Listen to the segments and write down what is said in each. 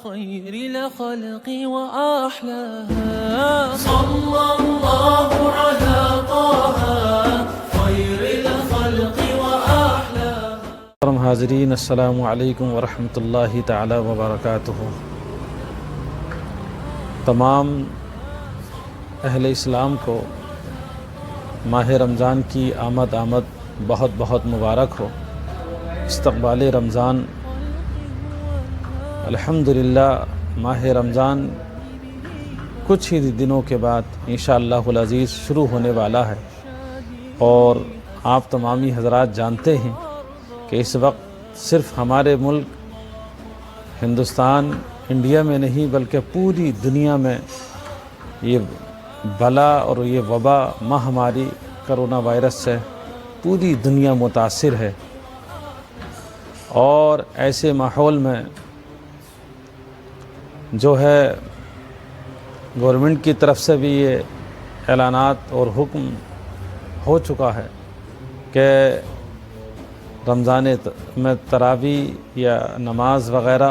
خير الخلق وأحلاها صلى الله على طه خير الخلق وأحلاها. محترم حاضرین، السلام علیکم ورحمۃ اللہ تعالی وبرکاتہ. تمام اہل اسلام کو ماہ رمضان کی آمد بہت بہت مبارک ہو. استقبال رمضان الحمدللہ ماہ رمضان کچھ ہی دنوں کے بعد انشاءاللہ العزیز شروع ہونے والا ہے، اور آپ تمامی حضرات جانتے ہیں کہ اس وقت صرف ہمارے ملک ہندوستان انڈیا میں نہیں بلکہ پوری دنیا میں یہ بلا اور یہ وبا ماہماری کرونا وائرس سے پوری دنیا متاثر ہے. اور ایسے ماحول میں جو ہے گورنمنٹ کی طرف سے بھی یہ اعلانات اور حکم ہو چکا ہے کہ رمضان میں تراویح یا نماز وغیرہ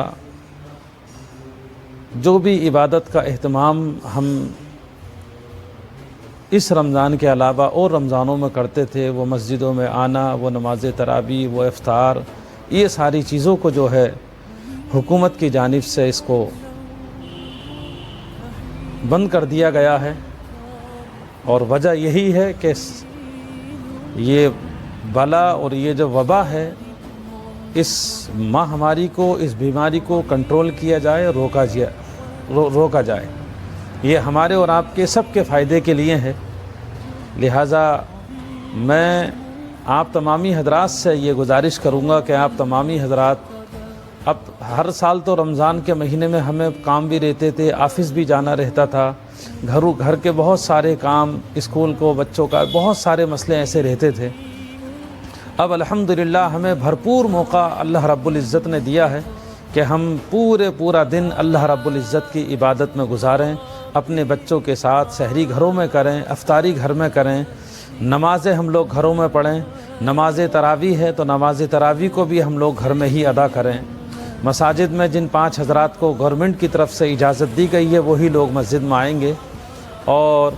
جو بھی عبادت کا اہتمام ہم اس رمضان کے علاوہ اور رمضانوں میں کرتے تھے، وہ مسجدوں میں آنا، وہ نماز تراویح، وہ افطار، یہ ساری چیزوں کو جو ہے حکومت کی جانب سے اس کو بند کر دیا گیا ہے. اور وجہ یہی ہے کہ یہ بلا اور یہ جو وبا ہے اس ماہماری کو، اس بیماری کو کنٹرول کیا جائے، روکا جائے. یہ ہمارے اور آپ کے سب کے فائدے کے لیے ہے. لہٰذا میں آپ تمامی حضرات سے یہ گزارش کروں گا کہ آپ تمامی حضرات، اب ہر سال تو رمضان کے مہینے میں ہمیں کام بھی رہتے تھے، آفس بھی جانا رہتا تھا، گھر کے بہت سارے کام، اسکول کو بچوں کا بہت سارے مسئلے ایسے رہتے تھے. اب الحمدللہ ہمیں بھرپور موقع اللہ رب العزت نے دیا ہے کہ ہم پورا دن اللہ رب العزت کی عبادت میں گزاریں، اپنے بچوں کے ساتھ سحری گھروں میں کریں، افطاری گھر میں کریں، نمازیں ہم لوگ گھروں میں پڑھیں. نماز تراویح ہے تو نماز تراویح کو بھی ہم لوگ گھر میں ہی ادا کریں. مساجد میں جن 5 حضرات کو گورنمنٹ کی طرف سے اجازت دی گئی ہے وہی لوگ مسجد میں آئیں گے. اور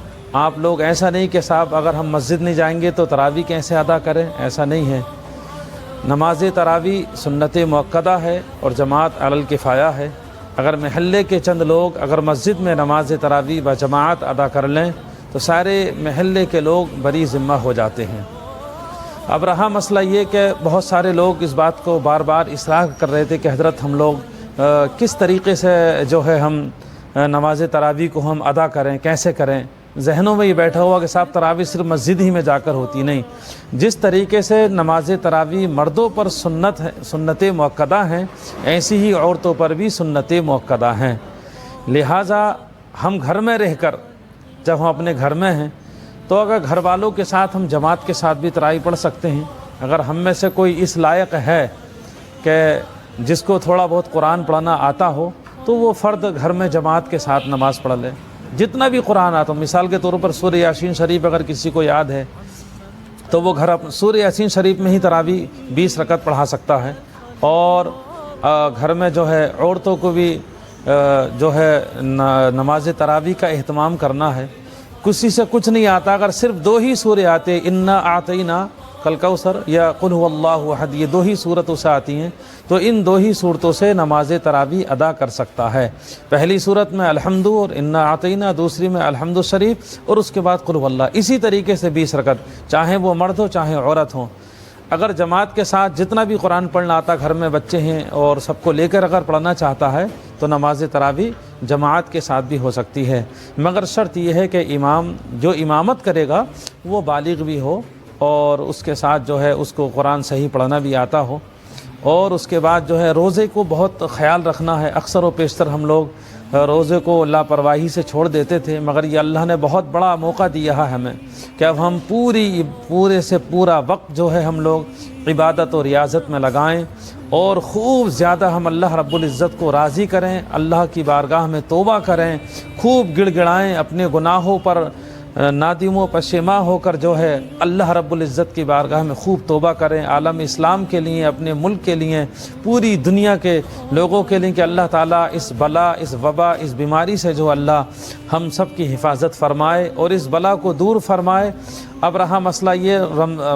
آپ لوگ ایسا نہیں کہ صاحب اگر ہم مسجد نہیں جائیں گے تو تراویح کیسے ادا کریں، ایسا نہیں ہے. نماز تراویح سنت مؤکدہ ہے اور جماعت علی الکفایہ ہے. اگر محلے کے چند لوگ اگر مسجد میں نماز تراویح بجماعت ادا کر لیں تو سارے محلے کے لوگ بری ذمہ ہو جاتے ہیں. اب رہا مسئلہ یہ کہ بہت سارے لوگ اس بات کو بار بار اصرار کر رہے تھے کہ حضرت ہم لوگ کس طریقے سے جو ہے ہم نماز تراویح کو ہم ادا کریں، کیسے کریں. ذہنوں میں یہ بیٹھا ہوا کہ صاحب تراویح صرف مسجد ہی میں جا کر ہوتی نہیں. جس طریقے سے نماز تراویح مردوں پر سنت مؤکدہ ہیں، ایسی ہی عورتوں پر بھی سنت مؤکدہ ہیں. لہٰذا ہم گھر میں رہ کر جب ہم اپنے گھر میں ہیں تو اگر گھر والوں کے ساتھ ہم جماعت کے ساتھ بھی تراویح پڑھ سکتے ہیں. اگر ہم میں سے کوئی اس لائق ہے کہ جس کو تھوڑا بہت قرآن پڑھنا آتا ہو تو وہ فرد گھر میں جماعت کے ساتھ نماز پڑھ لے. جتنا بھی قرآن آتا ہو، مثال کے طور پر سورہ یاسین شریف اگر کسی کو یاد ہے تو وہ سورہ یاسین شریف میں ہی تراویح 20 رکعت پڑھا سکتا ہے. اور گھر میں جو ہے عورتوں کو بھی جو ہے نماز تراویح کا اہتمام کرنا ہے. کسی سے کچھ نہیں آتا، اگر صرف 2 ہی سورے آتے، انا اعطینا کل-کوثر یا قل هو اللہ احد، یہ 2 ہی صورتوں سے آتی ہیں تو ان 2 ہی صورتوں سے نماز تراویح ادا کر سکتا ہے. پہلی صورت میں الحمد اور انا اعطینا، دوسری میں الحمد شریف اور اس کے بعد قل هو اللہ. اسی طریقے سے 20 رکعت، چاہے وہ مرد ہو چاہے عورت ہو. اگر جماعت کے ساتھ جتنا بھی قرآن پڑھنا آتا، گھر میں بچے ہیں اور سب کو لے کر اگر پڑھنا چاہتا ہے تو نماز تراویح جماعت کے ساتھ بھی ہو سکتی ہے. مگر شرط یہ ہے کہ امام جو امامت کرے گا وہ بالغ بھی ہو اور اس کے ساتھ جو ہے اس کو قرآن صحیح پڑھنا بھی آتا ہو. اور اس کے بعد جو ہے روزے کو بہت خیال رکھنا ہے. اکثر و بیشتر ہم لوگ روزے کو لاپرواہی سے چھوڑ دیتے تھے، مگر یہ اللہ نے بہت بڑا موقع دیا ہے ہمیں کہ اب ہم پورے سے پورا وقت جو ہے ہم لوگ عبادت و ریاضت میں لگائیں اور خوب زیادہ ہم اللہ رب العزت کو راضی کریں، اللہ کی بارگاہ میں توبہ کریں، خوب گڑ گڑائیں، اپنے گناہوں پر नादिम व पशेमा होकर जो है अल्लाह रब्बुल इज़्ज़त की बारगाह में खूब तौबा करें, आलम इस्लाम के लिए, अपने मुल्क के लिए, पूरी दुनिया के लोगों के लिए कि अल्लाह ताला इस बला, इस वबा, इस बीमारी से जो अल्लाह हम सब की हिफाजत फरमाए और इस बला को दूर फरमाए। अब रहा मसला ये,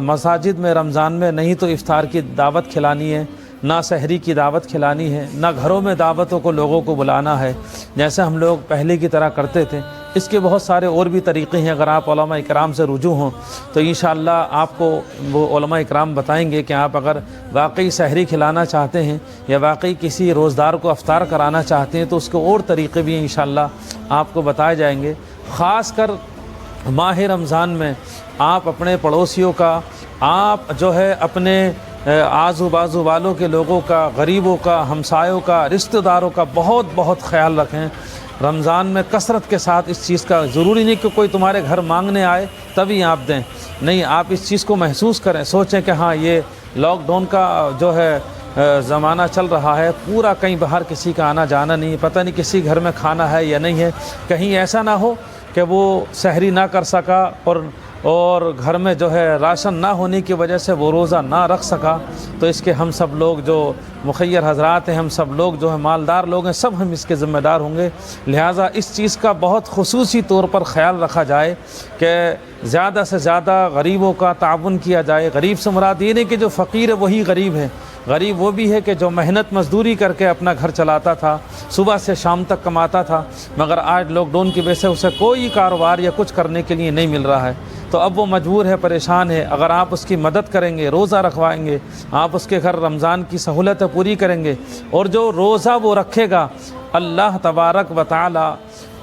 मसाजिद में रमज़ान में नहीं तो इफ्तार की दावत खिलानी है, ना सहरी की दावत खिलानी है, ना घरों में दावतों को लोगों को बुलाना है जैसे हम लोग पहले की तरह करते थे। इसके बहुत सारे और भी तरीक़े हैं। अगर आप उलमा इकराम से रुजू हों तो इंशाअल्लाह आपको वो उलमा इकराम बताएंगे कि आप अगर वाकई सहरी खिलाना चाहते हैं या वाकई किसी रोज़दार को अफ्तार कराना चाहते हैं तो उसके और तरीक़े भी इंशाअल्लाह आपको बताए जाएंगे। ख़ास कर माह रमज़ान में आप अपने पड़ोसियों का, आप जो है अपने आजू बाजू वालों के लोगों का, गरीबों का, हमसायों का, रिश्तेदारों का बहुत बहुत ख्याल रखें। रमज़ान में कसरत के साथ इस चीज़ का, ज़रूरी नहीं कि कोई तुम्हारे घर मांगने आए तभी आप दें, नहीं, आप इस चीज़ को महसूस करें, सोचें कि हाँ ये लॉकडाउन का जो है ज़माना चल रहा है, पूरा कहीं बाहर किसी का आना जाना नहीं, पता नहीं किसी घर में खाना है या नहीं है, कहीं ऐसा ना हो कि वो सहरी ना कर सका और घर में जो है राशन ना होने की वजह से वो रोज़ा ना रख सका। तो इसके हम सब लोग जो मुखय्यर हज़रात हैं, हम सब लोग जो है मालदार लोग हैं, सब हम इसके ज़िम्मेदार होंगे। लिहाजा इस चीज़ का बहुत खुसूसी तौर पर ख़याल रखा जाए कि ज़्यादा से ज़्यादा गरीबों का ताउन किया जाए। गरीब से मुराद ये नहीं कि जो फ़कीर है वही गरीब है, गरीब वो भी है कि जो मेहनत मजदूरी करके अपना घर चलाता था, सुबह से शाम तक कमाता था, मगर आज लॉकडाउन की वजह से उसे कोई कारोबार या कुछ करने के लिए नहीं मिल रहा है, तो अब वो मजबूर है, परेशान है। अगर आप उसकी मदद करेंगे, रोज़ा रखवाएंगे, आप उसके घर रमज़ान की सहूलतें पूरी करेंगे और जो रोज़ा वो रखेगा, अल्लाह तबारक व तआला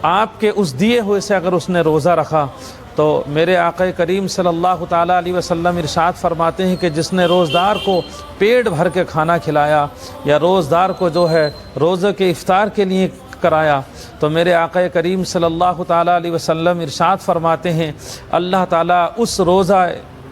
आपके उस दिए हुए से अगर उसने रोज़ा रखा तो मेरे आक़ा करीम सल्लल्लाहु ताला अलैहि वसल्लम इरशाद फरमाते हैं कि जिसने रोज़दार को पेट भर के खाना खिलाया या रोज़दार को जो है रोज़े के इफ्तार के लिए कराया, तो मेरे आक़ा करीम सल्लल्लाहु ताला अलैहि वसल्लम इरशाद फरमाते हैं अल्लाह ताला उस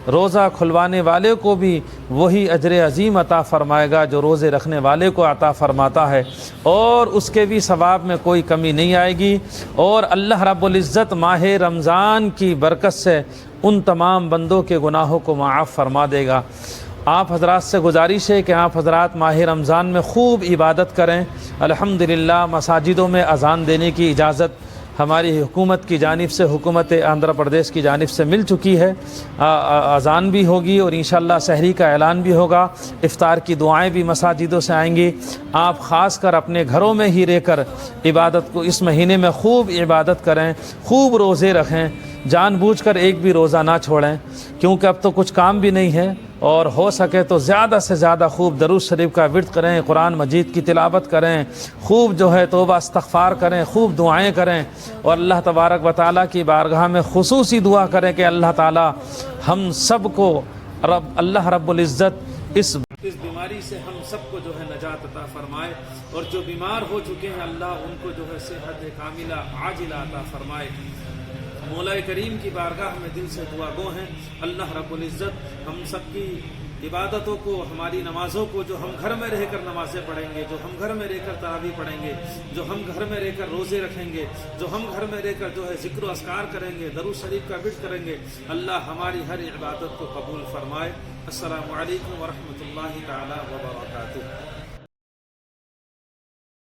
रोज़ा खुलवाने वाले को भी वही अजर अज़ीम अता फ़रमाएगा जो रोज़े रखने वाले को अता फ़रमाता है, और उसके भी सवाब में कोई कमी नहीं आएगी। और अल्लाह रब्बुल इज़्ज़त माह रमज़ान की बरकत से उन तमाम बंदों के गुनाहों को माफ़ फ़रमा देगा। आप हज़रात से गुजारिश है कि आप हज़रात माह रमज़ान में खूब इबादत करें। अल्हम्दुलिल्लाह मसाजिदों में अज़ान देने की इजाज़त हमारी हुकूमत की जानिब से, हुकूमत आंध्र प्रदेश की जानिब से मिल चुकी है। अज़ान भी होगी और इंशाअल्लाह सहरी का ऐलान भी होगा, इफ्तार की दुआएं भी मसाजिदों से आएंगी। आप ख़ास कर अपने घरों में ही रहकर इबादत को इस महीने में खूब इबादत करें, खूब रोज़े रखें, जानबूझकर एक भी रोज़ा ना छोड़ें, क्योंकि अब तो कुछ काम भी नहीं है। और हो सके तो ज़्यादा से ज़्यादा खूब दरूद शरीफ का विर्द करें, कुरान मजीद की तिलावत करें, खूब जो है तौबा इस्तग़फ़ार करें, खूब दुआएं करें और अल्लाह तबारक व तआला की बारगाह में खुसूसी दुआ करें कि अल्लाह ताला हम सब को अल्लाह रब्बुल इज़्ज़त इस बीमारी से हम सबको जो है नजात अता फरमाए, और जो बीमार हो चुके हैं अल्लाह उनको जो है सेहत कामिला आजिला अता फरमाए। मौला करीम की बारगाह में दिल से दुआ गो हैं अल्लाह रब्बुल इज़्ज़त हम सब की इबादतों को, हमारी नमाज़ों को, जो हम घर में रहकर नमाज़ें पढ़ेंगे, जो हम घर में रहकर तरावी पढ़ेंगे, जो हम घर में रहकर रोज़े रखेंगे, जो हम घर में रहकर जो है ज़िक्र अस्कार करेंगे, दरूद शरीफ का विर्द करेंगे, अल्लाह हमारी हर इबादत को कबूल फरमाए। अस्सलामु अलैकुम व रहमतुल्लाहि तआला व बरकातुहू।